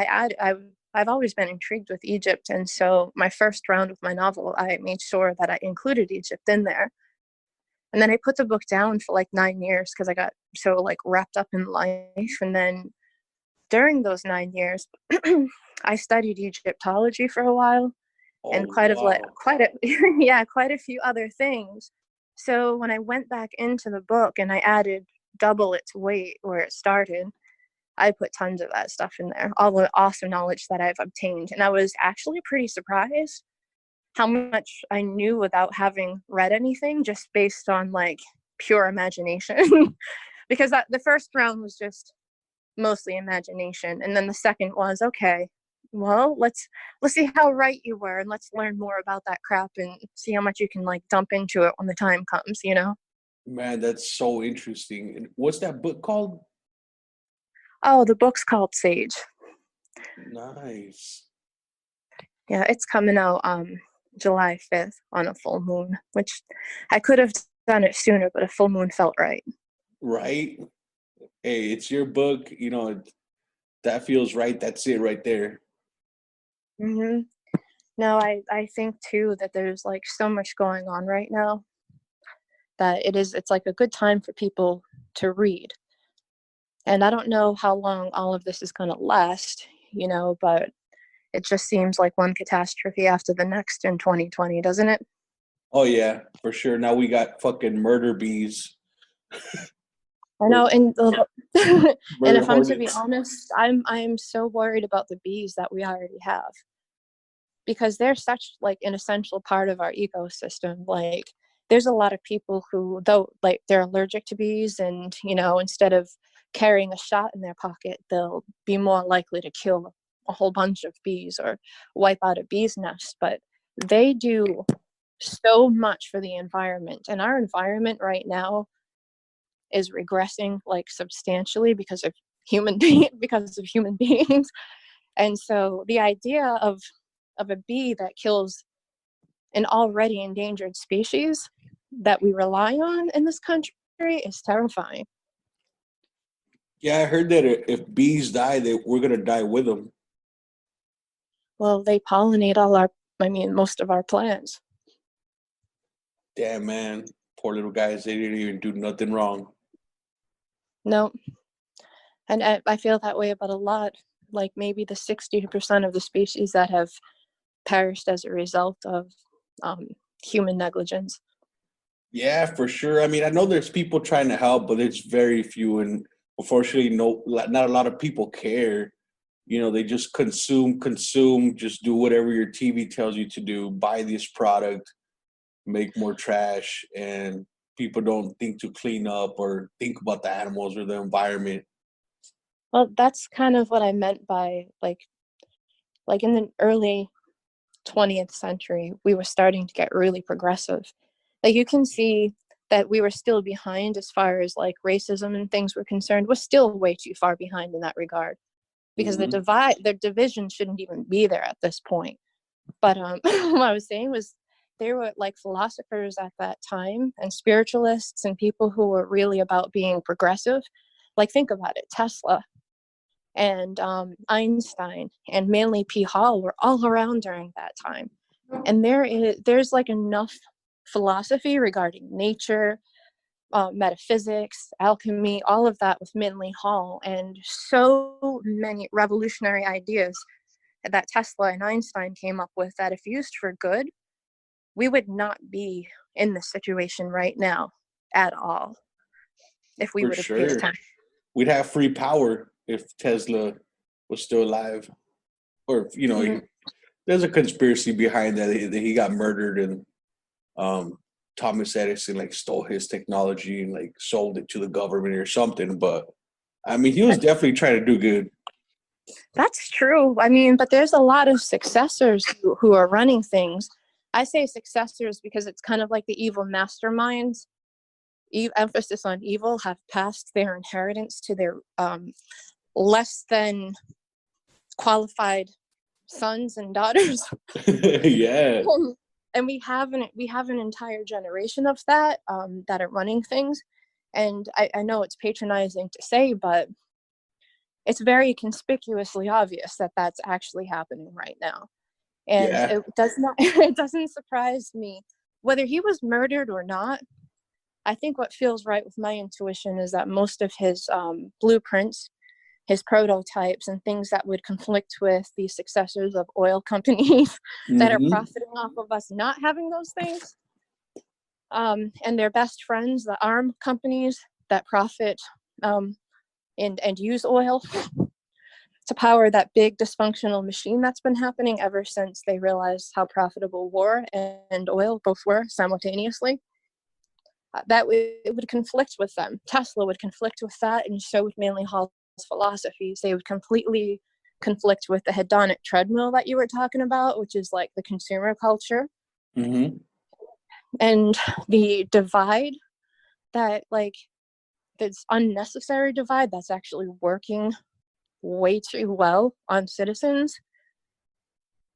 I've always been intrigued with Egypt, and so my first round of my novel, I made sure that I included Egypt in there. And then I put the book down for like 9 years because I got so like wrapped up in life. And then during those 9 years, I studied Egyptology for a while Oh and quite wow! yeah, quite a few other things. So when I went back into the book and I added double its weight where it started, I put tons of that stuff in there, all the awesome knowledge that I've obtained. And I was actually pretty surprised how much I knew without having read anything, just based on like pure imagination. Because the first round was just mostly imagination, and then the second was okay. Well, let's see how right you were, and let's learn more about that crap and see how much you can like dump into it when the time comes. You know? Man, that's so interesting. And what's that book called? Oh, the book's called Sage. Nice. Yeah, it's coming out July 5th on a full moon, which I could have done it sooner, but a full moon felt right. Right? Hey, it's your book. That feels right. That's it right there. hmm No, I think too that there's like so much going on right now that it's like a good time for people to read. And I don't know how long all of this is going to last, but it just seems like one catastrophe after the next in 2020, doesn't it? Oh yeah, for sure. Now we got fucking murder bees I or know, and and murder if I'm to be hornets. honest, I'm so worried about the bees that we already have, because they're such like an essential part of our ecosystem. Like there's a lot of people who, though, like they're allergic to bees, and instead of carrying a shot in their pocket, they'll be more likely to kill a whole bunch of bees or wipe out a bee's nest. But they do so much for the environment, and our environment right now is regressing like substantially because of human beings. And so the idea of a bee that kills an already endangered species that we rely on in this country is terrifying. Yeah, I heard that if bees die, we're gonna die with them. Well, they pollinate most of our plants. Damn man, poor little guys. They didn't even do nothing wrong. No, and I feel that way about a lot, like maybe the 60% of the species that have perished as a result of human negligence. Yeah, for sure. I mean, I know there's people trying to help, but it's very few, and unfortunately, not a lot of people care. They just consume, just do whatever your TV tells you to do. Buy this product, make more trash, and people don't think to clean up or think about the animals or the environment. Well, that's kind of what I meant by like in the early 20th century, we were starting to get really progressive. Like you can see that we were still behind as far as like racism and things were concerned. We're still way too far behind in that regard, because Hmm. the division shouldn't even be there at this point. But what I was saying was there were like philosophers at that time and spiritualists and people who were really about being progressive. Like think about it, Tesla and Einstein and Manly P. Hall were all around during that time. And there's like enough philosophy regarding nature, metaphysics, alchemy, all of that with Manly Hall, and so many revolutionary ideas that Tesla and Einstein came up with that, if used for good, we would not be in this situation right now at all if we For would have paid sure. attention. We'd have free power if Tesla was still alive. Or, Mhm. there's a conspiracy behind that he got murdered, and Thomas Edison like stole his technology and like sold it to the government or something. But I mean, he was definitely trying to do good. That's true. I mean, but there's a lot of successors who are running things. I say successors because it's kind of like the evil masterminds, emphasis on evil, have passed their inheritance to their less than qualified sons and daughters. Yeah. And we have an entire generation of that that are running things. And I know it's patronizing to say, but it's very conspicuously obvious that that's actually happening right now. And Yeah. it doesn't surprise me whether he was murdered or not. I think what feels right with my intuition is that most of his blueprints, his prototypes, and things that would conflict with the successors of oil companies that are profiting off of us not having those things, and their best friends, the arm companies that profit and use oil to power that big dysfunctional machine that's been happening ever since they realized how profitable war and oil both were simultaneously. It would conflict with them. Tesla would conflict with that, and so would Manly Hall's philosophies. They would completely conflict with the hedonic treadmill that you were talking about, which is like the consumer culture. And the divide that, like, this unnecessary divide that's actually working way too well on citizens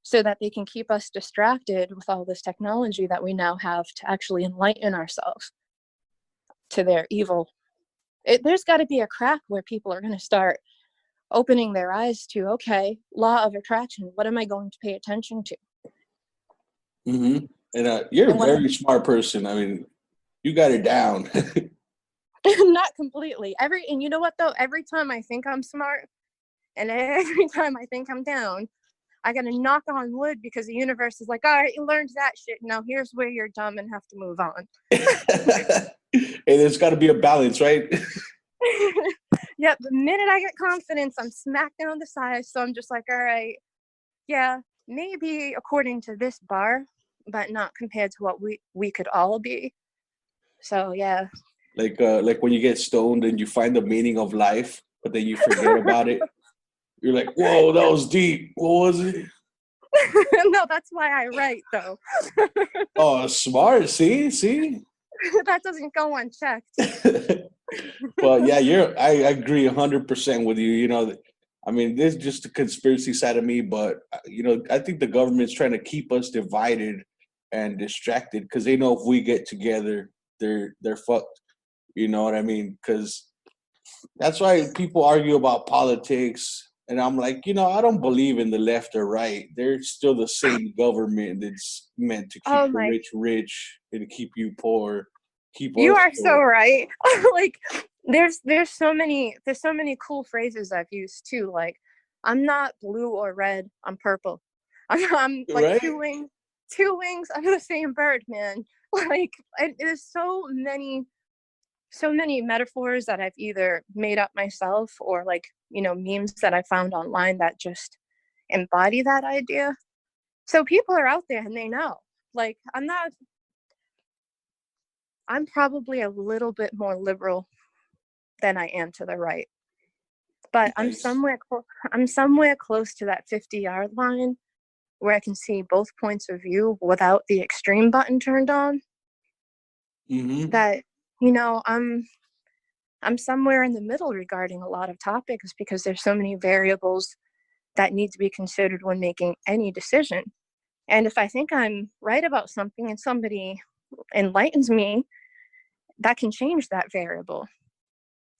so that they can keep us distracted with all this technology that we now have to actually enlighten ourselves to their evil. There's got to be a crack where people are going to start opening their eyes to, okay, law of attraction, what am I going to pay attention to? And you're a very smart person. I mean, you got it down. Not completely. And you know what though? Every time I think I'm smart and every time I think I'm down, I got to knock on wood because the universe is like, all right, you learned that shit. Now here's where you're dumb and have to move on. Hey, there's got to be a balance, right? Yep. The minute I get confidence, I'm smacked down the side. So I'm just like, all right, yeah, maybe according to this bar, but not compared to what we could all be. So yeah. Like when you get stoned and you find the meaning of life, but then you forget about it. You're like, whoa, that was deep. What was it? No, that's why I write though. Oh, smart. See? That doesn't go unchecked. But yeah, I agree 100% with you. You know, I mean, this is just the conspiracy side of me, but you know, I think the government's trying to keep us divided and distracted because they know if we get together, they're fucked. You know what I mean? Because that's why people argue about politics. And I'm like, you know, I don't believe in the left or right. They're still the same government that's meant to keep the rich and keep you poor. You are so right. Like there's so many cool phrases I've used too. Like, I'm not blue or red, I'm purple. I'm like right? two wings of the same bird, man. Like there's so many metaphors that I've either made up myself or, like, you know, memes that I found online that just embody that idea. So people are out there and they know. Like, I'm probably a little bit more liberal than I am to the right. But nice. I'm somewhere close to that 50-yard line where I can see both points of view without the extreme button turned on. That, you know, I'm somewhere in the middle regarding a lot of topics because there's so many variables that need to be considered when making any decision. And if I think I'm right about something and somebody enlightens me, that can change that variable.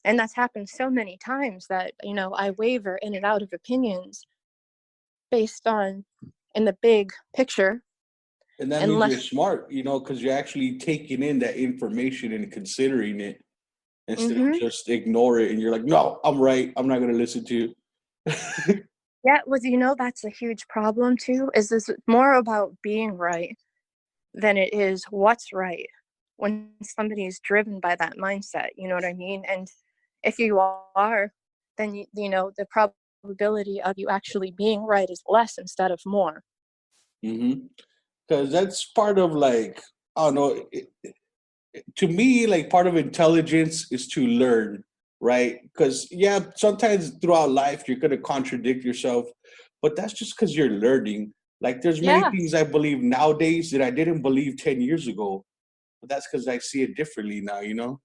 And that's happened so many times that, you know, I waver in and out of opinions based on in the big picture. And that means you're smart, you know, because you're actually taking in that information and considering it instead of just ignore it. And you're like, no, I'm right. I'm not going to listen to you. Yeah, well, you know, that's a huge problem too, is this more about being right than it is what's right when somebody is driven by that mindset, you know what I mean? And if you are, then, you know, the probability of you actually being right is less instead of more. Because that's part of, like, I don't know, to me, like, part of intelligence is to learn, right? Because, yeah, sometimes throughout life, you're going to contradict yourself, but that's just because you're learning. Like, there's many things I believe nowadays that I didn't believe 10 years ago, but that's because I see it differently now, you know?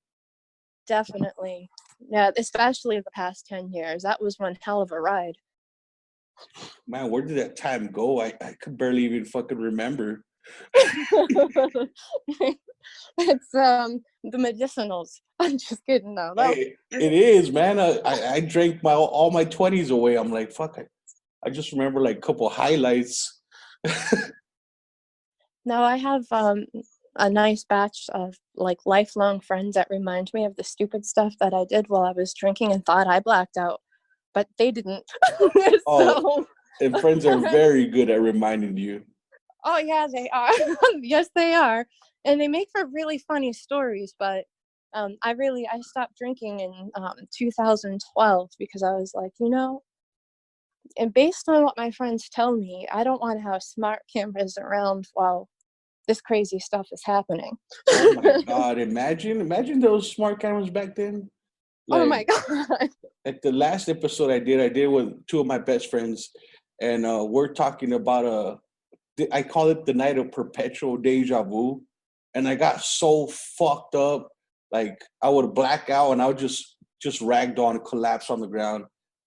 Definitely. Yeah, especially the past 10 years. That was one hell of a ride. Man, where did that time go? I could barely even fucking remember. It's the medicinals. I'm just kidding though. It is, man. I drank all my 20s away. I'm like, fuck. I just remember like a couple highlights. No, I have a nice batch of like lifelong friends that remind me of the stupid stuff that I did while I was drinking and thought I blacked out, but they didn't. Oh, and friends are very good at reminding you. Oh yeah, they are. Yes, they are, and they make for really funny stories. But I stopped drinking in 2012 because I was like, and based on what my friends tell me, I don't want to have smart cameras around while this crazy stuff is happening. Oh my God. Imagine those smart cameras back then. Oh my God. At the last episode I did with two of my best friends, and we're talking about I call it the night of perpetual deja vu. And I got so fucked up, like I would black out and I would just ragdoll, collapse on the ground.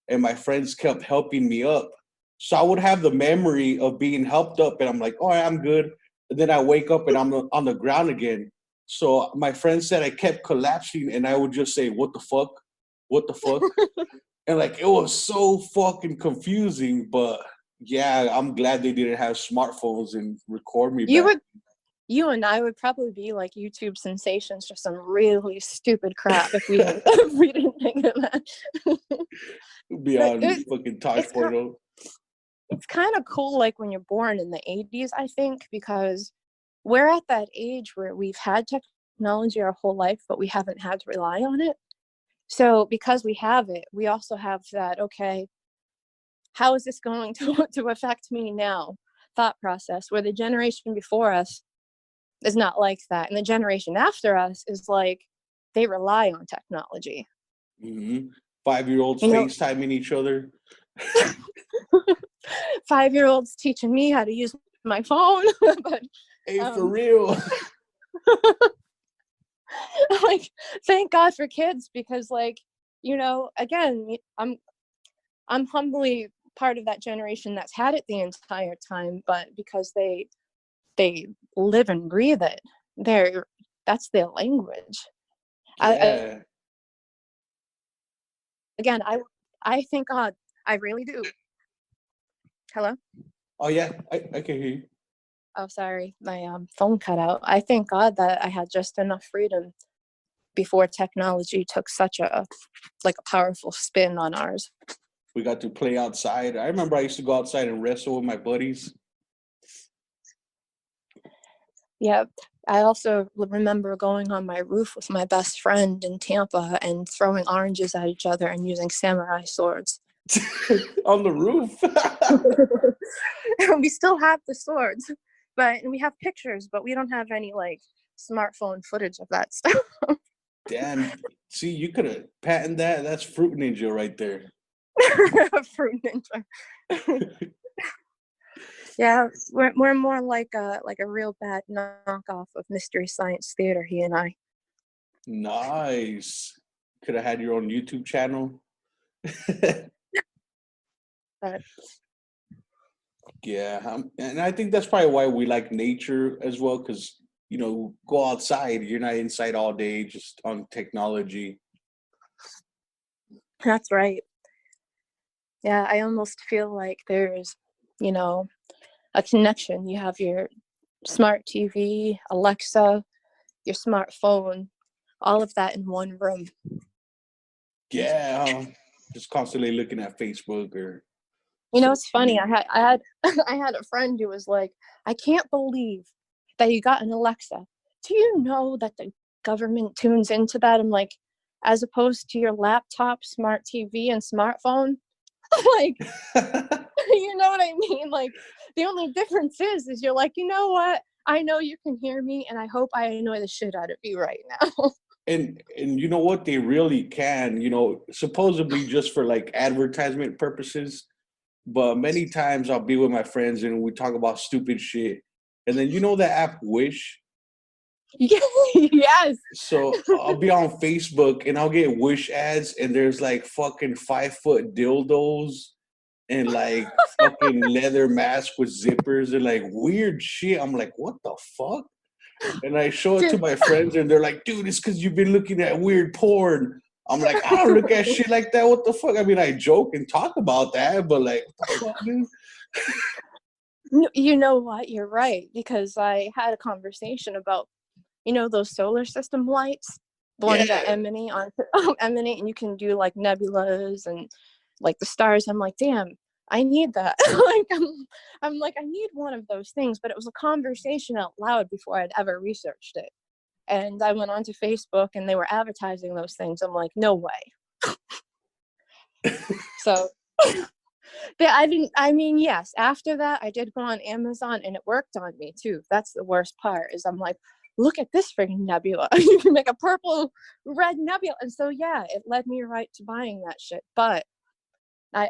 And my friends kept helping me up. So I would have the memory of being helped up and I'm like, all right, I'm good. And then I wake up and I'm on the ground again. So my friend said I kept collapsing and I would just say, what the fuck? What the fuck? And like, it was so fucking confusing, but yeah, I'm glad they didn't have smartphones and record me back. You and I would probably be like YouTube sensations for some really stupid crap if we didn't think of that. Be on fucking Tosh Portal. It's kind of cool, like when you're born in the 80s, I think, because we're at that age where we've had technology our whole life, but we haven't had to rely on it. So because we have it, we also have that, okay, how is this going to affect me now thought process, where the generation before us is not like that. And the generation after us is like, they rely on technology. Mm-hmm. 5-year-olds FaceTiming each other. 5-year-olds teaching me how to use my phone. But, hey, for real. Like, thank God for kids, because like, again, I'm humbly part of that generation that's had it the entire time, but because they live and breathe it, that's their language. Yeah. I thank God. I really do. Hello? Oh yeah, I can hear you. Oh, sorry, my phone cut out. I thank God that I had just enough freedom before technology took such a powerful spin on ours. We got to play outside. I remember I used to go outside and wrestle with my buddies. Yeah, I also remember going on my roof with my best friend in Tampa and throwing oranges at each other and using samurai swords. On the roof. We still have the swords, and we have pictures, but we don't have any like smartphone footage of that stuff. Damn. See, you could have patented that. That's Fruit Ninja right there. Fruit Ninja. Yeah, we're more like a real bad knockoff of Mystery Science Theater, he and I. Nice. Could have had your own YouTube channel. Yeah, and I think that's probably why we like nature as well, because go outside. You're not inside all day just on technology. That's right. Yeah, I almost feel like there's, a connection. You have your smart TV, Alexa, your smartphone, all of that in one room. Yeah, just constantly looking at Facebook or. It's funny. I had I had a friend who was like, I can't believe that you got an Alexa. Do you know that the government tunes into that? I'm like, as opposed to your laptop, smart TV, and smartphone. Like, you know what I mean? Like, the only difference is you're like, you know what? I know you can hear me, and I hope I annoy the shit out of you right now. And you know what? They really can, supposedly just for like advertisement purposes. But many times I'll be with my friends and we talk about stupid shit. And then that app Wish? Yes. So I'll be on Facebook and I'll get Wish ads, and there's like fucking 5-foot dildos and like fucking leather mask with zippers and like weird shit. I'm like, what the fuck? And I show it to Dude. my friends, and they're like, dude, it's because you've been looking at weird porn. I'm like, I don't look at shit like that. What the fuck? I mean, I joke and talk about that, but like, what the fuck, dude? You know what? You're right, because I had a conversation about, those solar system lights, the ones that Yeah. emanate, and you can do like nebulas and like the stars. I'm like, damn, I need that. I'm like, I need one of those things. But it was a conversation out loud before I'd ever researched it. And I went onto Facebook and they were advertising those things. I'm like, no way. So yes, after that I did go on Amazon and it worked on me too. That's the worst part, is I'm like, look at this freaking nebula. You can make a purple red nebula. And so yeah, it led me right to buying that shit. But I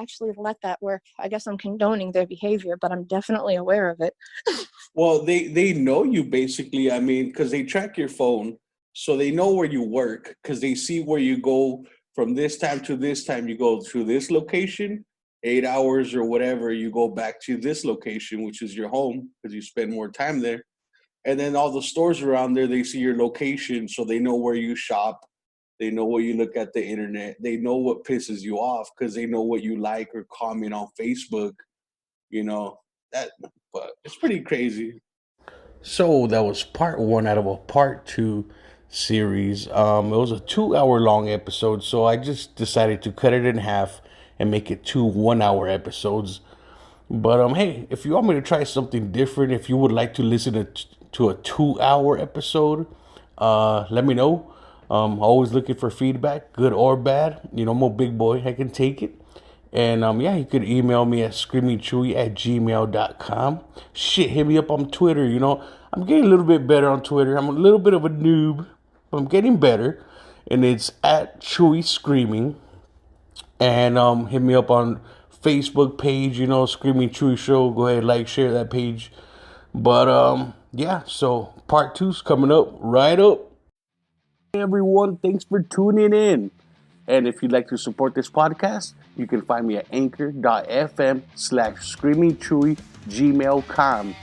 actually let that work. I guess I'm condoning their behavior, but I'm definitely aware of it. Well, they know you basically. I mean, because they track your phone, so they know where you work. Because they see where you go from this time to this time. You go to this location, 8 hours or whatever. You go back to this location, which is your home, because you spend more time there. And then all the stores around there, they see your location, so they know where you shop. They know what you look at the internet. They know what pisses you off because they know what you like or comment on Facebook. You know that, but it's pretty crazy. So that was part one out of a part two series. It was a 2 hour long episode, so I just decided to cut it in half and make it 2 1 hour episodes. But hey, if you want me to try something different, if you would like to listen to a 2 hour episode, let me know. Always looking for feedback, good or bad. I'm a big boy, I can take it. And yeah, you could email me at screamingchewy@gmail.com. Shit, hit me up on Twitter. I'm getting a little bit better on Twitter. I'm a little bit of a noob, but I'm getting better. And it's at Chewy Screaming. And hit me up on Facebook page, Screaming Chewy Show. Go ahead, like, share that page. But yeah, so part two's coming up right up. Hey everyone, thanks for tuning in. And if you'd like to support this podcast, you can find me at anchor.fm/screamingchewy@gmail.com.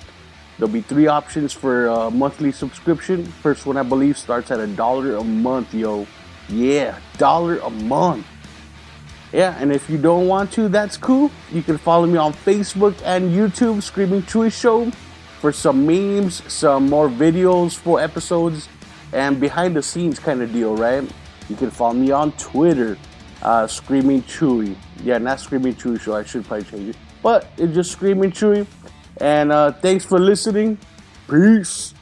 There'll be 3 options for a monthly subscription. First one, I believe, starts at $1 a month, yo. Yeah, $1 a month. Yeah, and if you don't want to, that's cool. You can follow me on Facebook and YouTube, Screaming Chewy Show, for some memes, some more videos, full episodes, and behind the scenes kind of deal, right? You can follow me on Twitter, Screaming Chewy. Yeah, not Screaming Chewy Show. I should probably change it. But it's just Screaming Chewy. And thanks for listening. Peace.